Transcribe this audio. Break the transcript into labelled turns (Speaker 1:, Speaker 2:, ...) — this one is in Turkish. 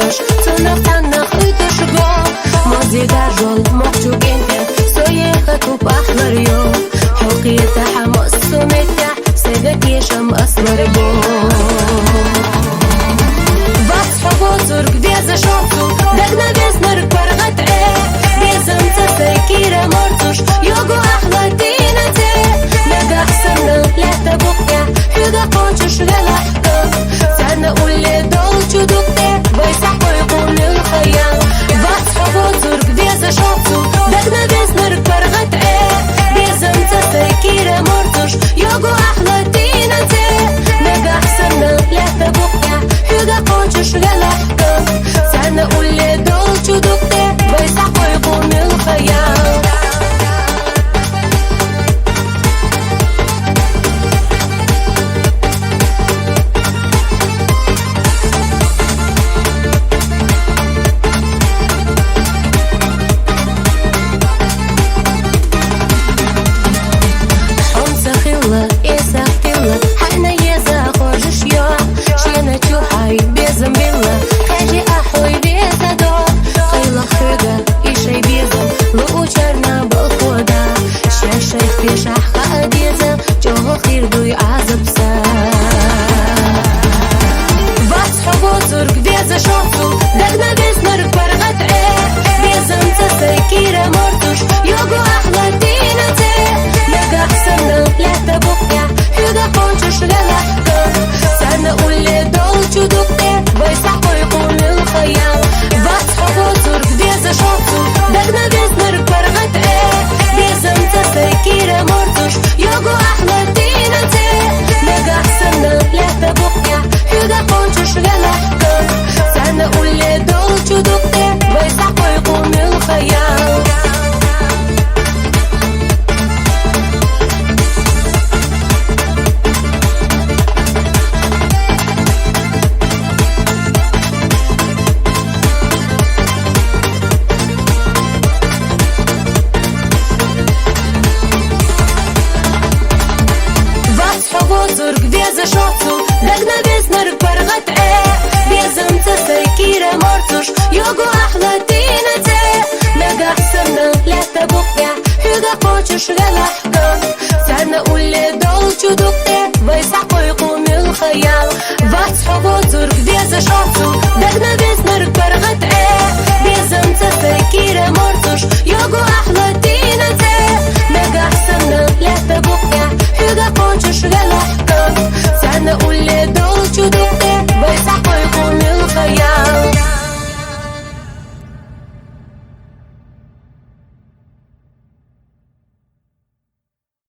Speaker 1: باش تنق يتشقى مازي دجل مخجوق انت سويخك وبأحضر يوم حقية حماس ومتع سيدك يشم أسمر بو Zurg wiedzę szocu, dagna wiesner pargat Wiedzę co sekira morcusz, jogo ahladina te Nagah sana leta bukya, hyga kochush velahka Sana ulle dolçu dukte, vaysa koygun il khayal Vatsxabo zurg wiedzę szocu, dagna wiesner pargat Wiedzę co sekira morcusz, jogo ahladina te Nagah sana leta bukya, hyga kochush velahka أنا أقول دولتشو دكتي بيصح ويكون الخيال حمسة خلة إيسا خلة حنا يزا خرجش يا شينا تشوحي بيزم بالله كاجي أحوي بيزا دو خيلة خيغة إيشي بيزم لو چرنا بالخودا شاشي خيش أحقا ديزا جوه خير دوي عزب سا Vatsxabo zurg wiedzę szocu, dagna wiesner pargat Wiedzę co sekira mortusz, jogo ahladina te Nagah sana leta bukya, hyga kochush velahka Sana ulle dolçu dukte, vaysa koygun il khayal Vatsxabo zurg wiedzę szocu, dagna wiesner pargat Wiedzę co sekira mortusz, jogo ahladina te Nagah sana leta bukya, hyga kochush velahka Sana ulle dolçu dukte, vaysa koygun il khayal Zurg wiedzę szocu, dagna wiesner pargat Wiedzę co sekira morcusz, jogo ahladina te Nagah sana leta bukya, hyga kochush velahka Sana ulle dolçu dukte, vaysa koygun il khayal Vatsxabo zurg wiedzę szocu, dagna wiesner pargat Wiedzę co